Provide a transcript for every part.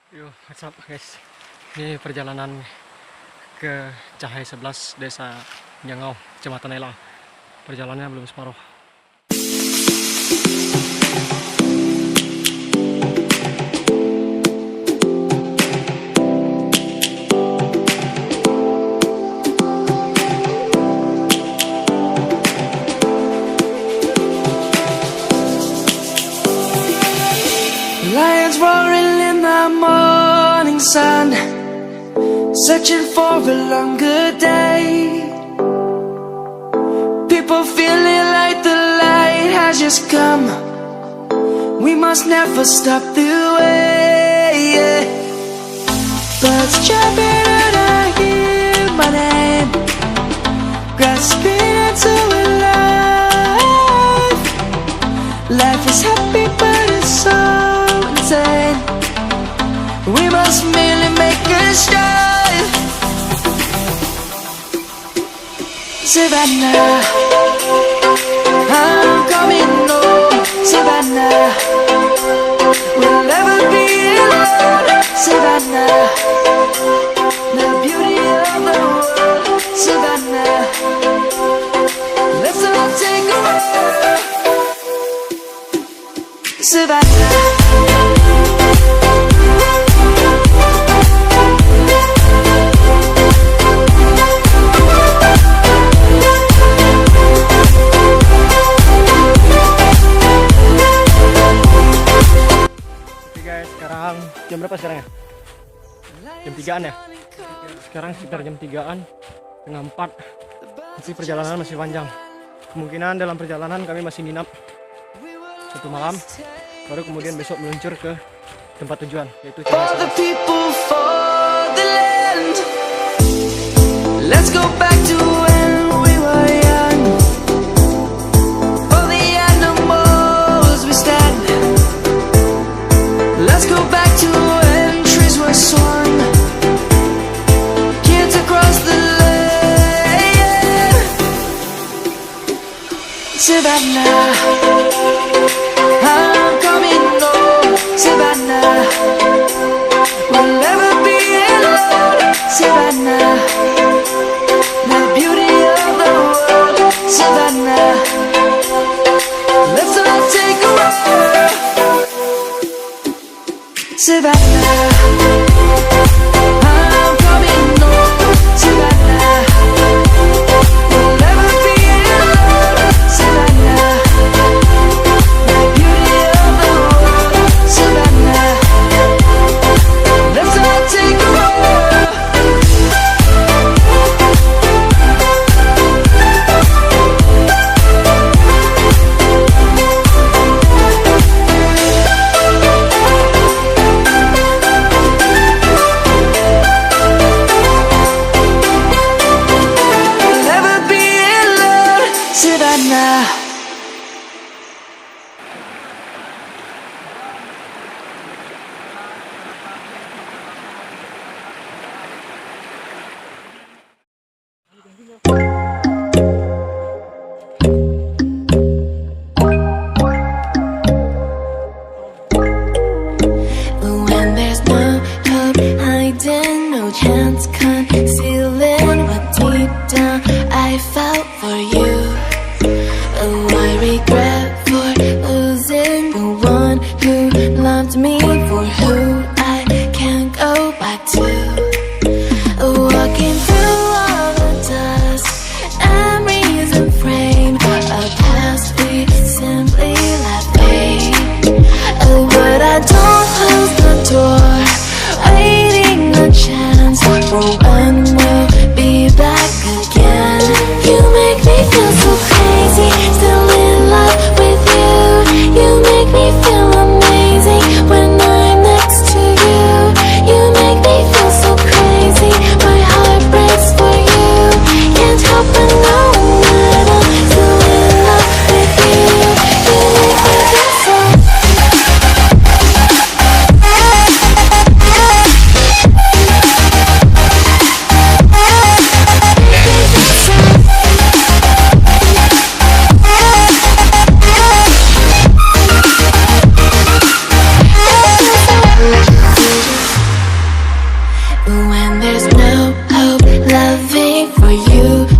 Yo, what's up guys? Ini perjalanan ke Cahai 11 desa Nyangau, Kecamatan Elang. Perjalanannya belum separuh. Lions roaring in the morning sun, searching for a longer day. People feeling like the light has just come. We must never stop the way. Birds jumping and I hear my name, grasping into a life. Life is happy but it's so insane. We must merely make a start. Savannah, I'm coming home. Savannah, we'll never be alone. Savannah, the beauty of the world. Savannah, let's all take a walk. Savannah. Sekarang jam berapa sekarang ya? Jam 3-an ya? Sekarang sekitar jam 3-an, setengah 4. Masih perjalanan masih panjang. Kemungkinan dalam perjalanan kami masih nginap 1 malam, baru kemudian besok meluncur ke tempat tujuan, yaitu Cahai 11. Let's go back to when we were young. For the animals we stand. Let's go back to when trees were swung. Kids across the land. Savannah, I'm coming home. Savannah, we'll never be alone. Savannah, the beauty of the world. Savannah, let's all take a walk. Savannah, I'm coming home. Savannah, we'll never be alone. Savannah, the beauty of the world. Savannah, let's all take a walk. When there's no hope hiding, no chance concealing what deep down I felt for you. Oh, I regret for losing the one who loved me, for who I can't go back to. Walking through all the dust, memories and frame a past we simply let fade. Oh, but I don't close the door, waiting a chance for when we'll be back again. You make me feel so crazy, still in love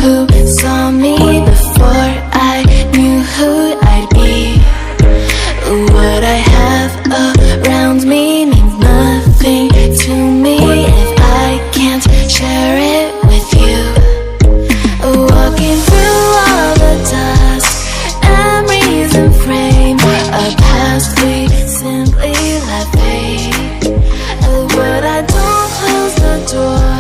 who saw me before I knew who I'd be. What I have around me means nothing to me if I can't share it with you. Walking through all the dust, memories and frame, a past we simply let fade. But I don't close the door,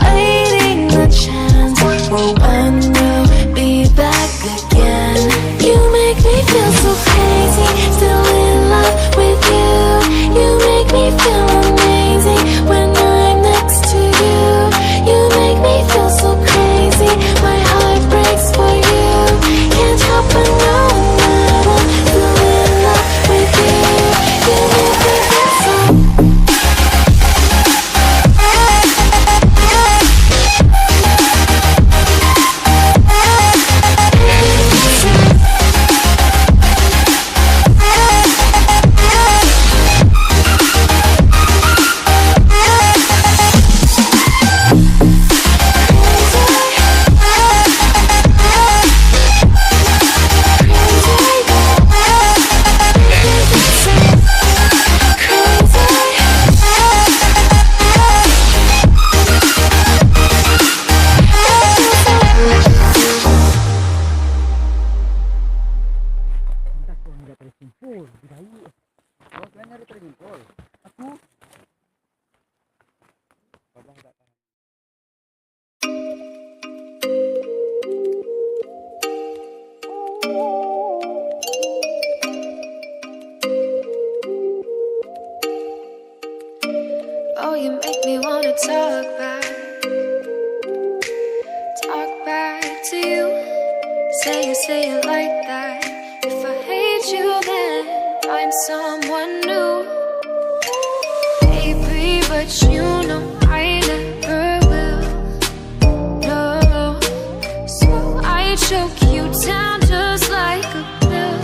waiting the chance for one will be back again. You make me feel so crazy, still in love with you. You make me feel amazing when I'm next to you. You make me feel so crazy, my heart breaks for you. Can't help but know that I'm still in love with you. You make me feel so. Oh, you make me wanna talk back to you. Say it like that. If I hate you, then find someone new. Baby, but you know I never will. No, so I choke you down just like a pill.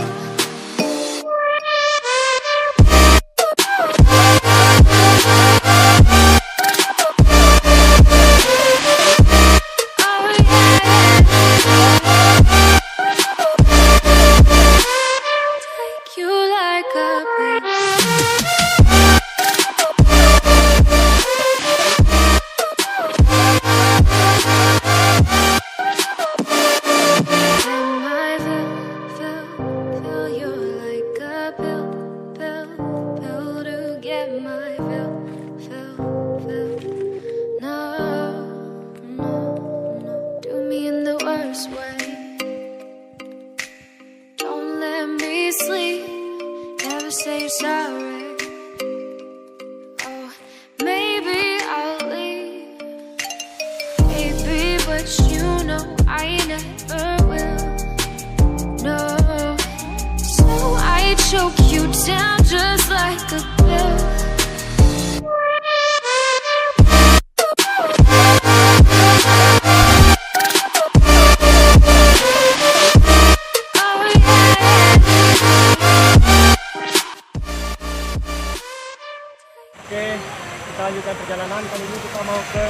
Choke you down just like a pill. Oke, kita lanjutkan perjalanan. Kali ini kita mau ke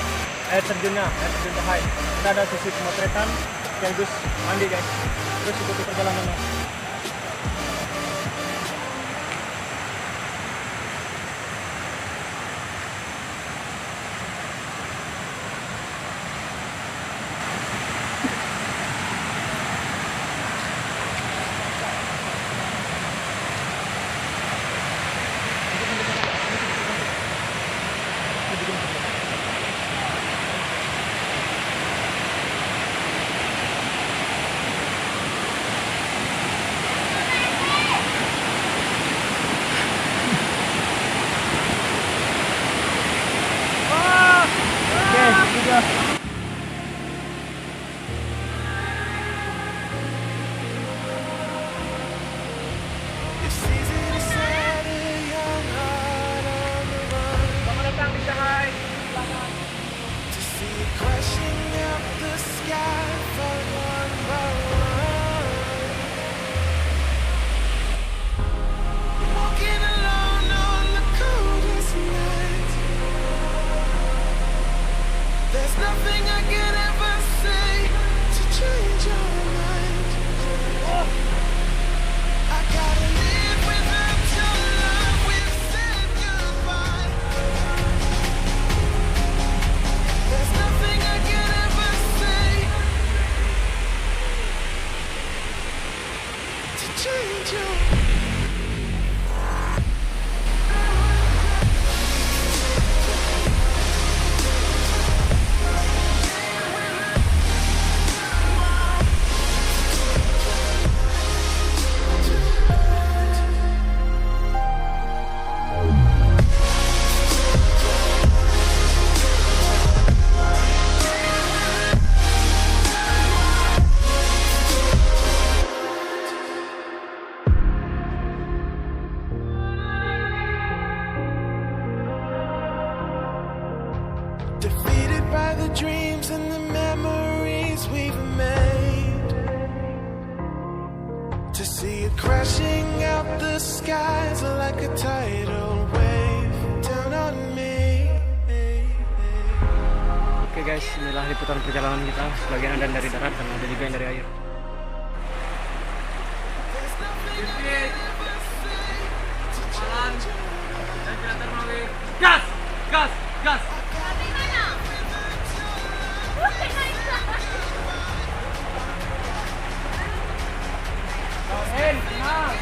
air terjunnya, air terjun cahai. Kita ada sesi pemotretan sekaligus mandi guys. Terus ikuti perjalanannya. Defeated by the dreams and the memories we've made. To see it crashing out the skies like a tidal wave down on me. Oke guys, inilah liputan perjalanan kita. Sebagian ada dari darat dan ada juga yang dari air. Gas! Gas! Gas! Tenang!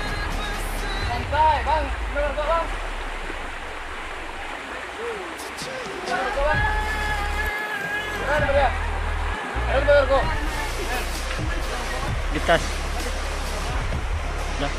Santai, bang! Bener kok, bang! Bener kok, bang! Bener ya? Bener kok! Di tas. Udah.